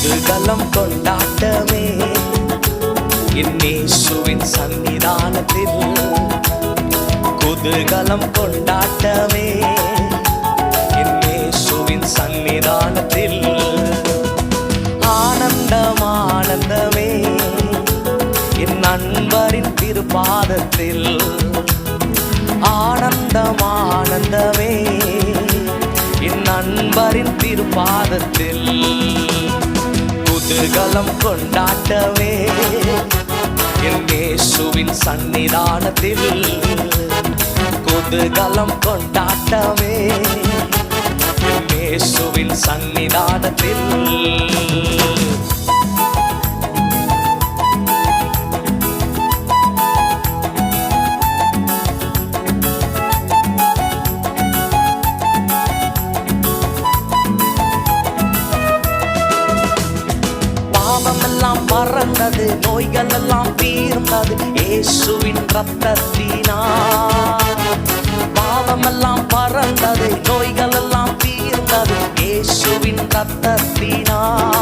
குதூகலம் கொண்டாட்டமே என் இயேசுவின் சன்னிதானத்தில். குதூகலம் கொண்டாட்டமே என் இயேசுவின் சன்னிதானத்தில். ஆனந்தம் ஆனந்தமே என் நண்பரின் திருப்பாதத்தில். ஆனந்தம் ஆனந்தமே என் நண்பரின் திருப்பாதத்தில். குதூகலம் கொண்டாட்டமே என் இயேசுவின் சன்னிதானத்தில். குதூகலம் கொண்டாட்டமே என் இயேசுவின் சன்னிதானத்தில். பாவமெல்லாம் மறந்தது, நோய்கள் எல்லாம் தீர்ந்தது இயேசுவின் ரத்தத்தினால். பாவமெல்லாம் பறந்தது, நோய்கள் எல்லாம் தீர்ந்தது இயேசுவின் ரத்தத்தினால்.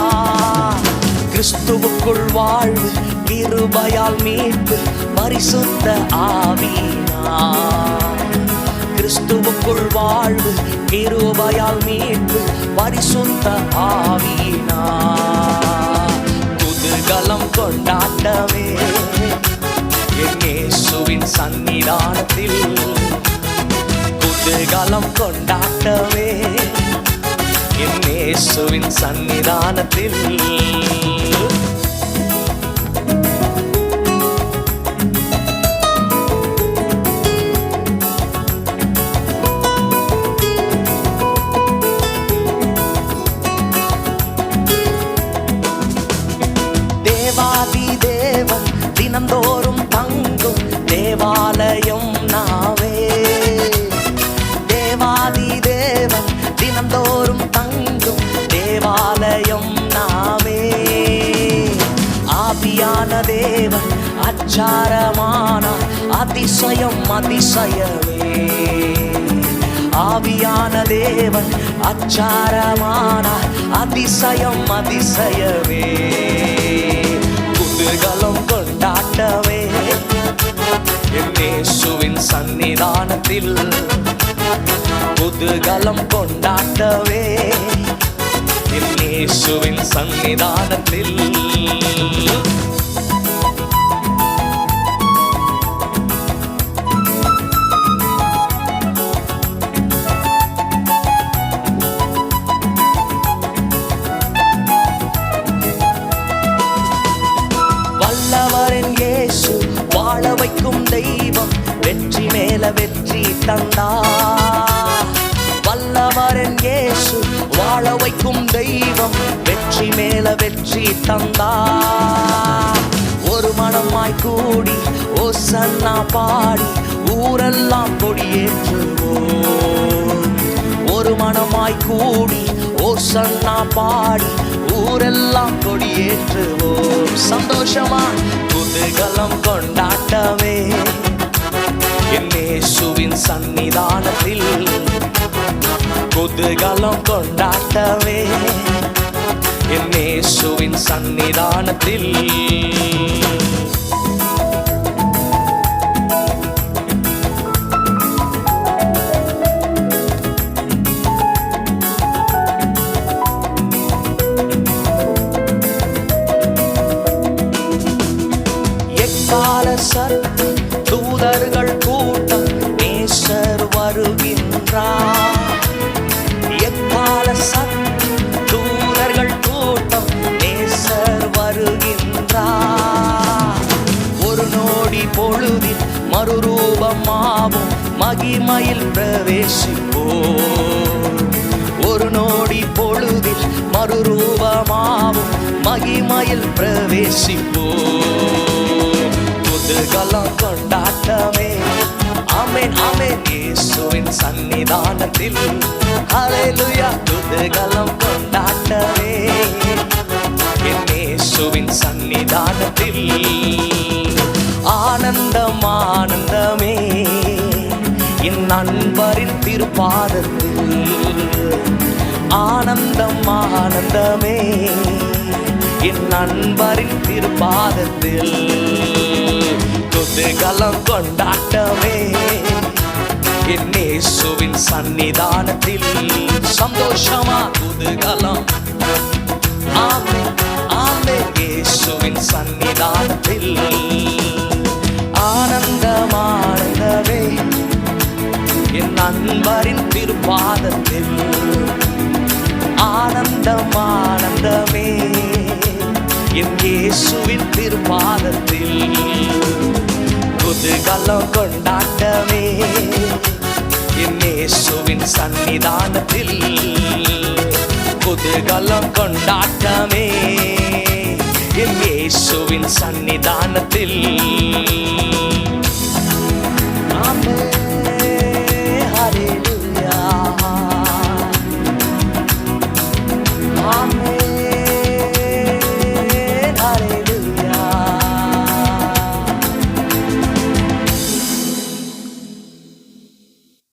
கிறிஸ்துவுக்குள் வாழ்வு, கிருபையால் மீட்பு, பரிசுத்த ஆவியினால். கிறிஸ்துவுக்குள் வாழ்வு, கிருபையால் மீட்பு, பரிசுத்த ஆவியினால். குதூகலம் கொண்டாட்டமே என் இயேசுவின் சன்னிதானத்தில். குதூகலம் கொண்டாட்டமே என் இயேசுவின் சன்னிதானத்தில். தேவாதி தேவன் தினந்தோறும் தங்கும் தேவாலயம் நாவே. தேவாதி தேவன் தினந்தோறும் தங்கும் தேவாலயம் நாவே. ஆவியான தேவன் அச்சாரமான அதிசயம் அதிசயமே. ஆவியான தேவன் அச்சாரமான அதிசயம் அதிசயமே. குதூகலம் கொண்டாட்டமே என் இயேசுவின் சன்னிதானத்தில். குதூகலம் கொண்டாட்டமே என் இயேசுவின் சன்னிதானத்தில். வல்லவரின் இயேசு வாழ வைக்கும் தெய்வம், வெற்றி மேல வெற்றி தந்தார். வல்லவரின் இயேசு வாழ வைக்கும் தெய்வம், வெற்றி மேல வெற்றி தந்தார். ஒரு மனமாய் கூடி ஓசன்னா பாடி ஊரெல்லாம் கொடியேற்றுவோம். ஒரு மனமாய் கூடி ஓசன்னா பாடி ஊரெல்லாம் கொடியேற்றுவோம். சந்தோஷமா குதூகலம் கொண்டாட்டமே என் இயேசுவின் சன்னிதானத்தில். குதூகலம் கொண்டாட்டமே என் இயேசுவின் சன்னிதானத்தில். எக்கால சத்தம், தூதர்கள் கூட்டம், நேசர் வருகின்றார். எக்கால சத்தம், தூதர்கள் கூட்டம், நேசர் வருகின்றார். ஒரு நொடி பொழுதில் மறுரூபமாவும் மகிமையில் பிரவேசிப்போம். ஒரு நொடி பொழுதில் மறுரூபமாவும் மகிமையில் பிரவேசிப்போம். குதூகலம் கொண்டாட்டமே ஆமென் ஆமென் இயேசுவின் சன்னிதானத்தில். ஹல்லேலூயா. குதூகலம் கொண்டாட்டமே என் இயேசுவின் சன்னிதானத்தில். ஆனந்தம் ஆனந்தமே என் நண்பரின் திருப்பாதத்தில். ஆனந்தம் ஆனந்தமே என் நண்பரின் திருப்பாதத்தில் குதூகலம் கொண்டாட்டமே என் இயேசுவின் சன்னிதானத்தில் சந்தோஷமா குதூகலம் ஆமென் ஆமென் இயேசுவின் சன்னிதானத்தில் ஆனந்தம் ஆனந்தமே என் நண்பரின் திருப்பாதத்தில் ஆனந்தம் ஆனந்தமே என் இயேசுவின் திருப்பாதத்தில் குதூகலம் கொண்டாட்டமே என் இயேசுவின் சன்னிதானத்தில் குதூகலம் கொண்டாட்டமே என் இயேசுவின் சன்னிதானத்தில்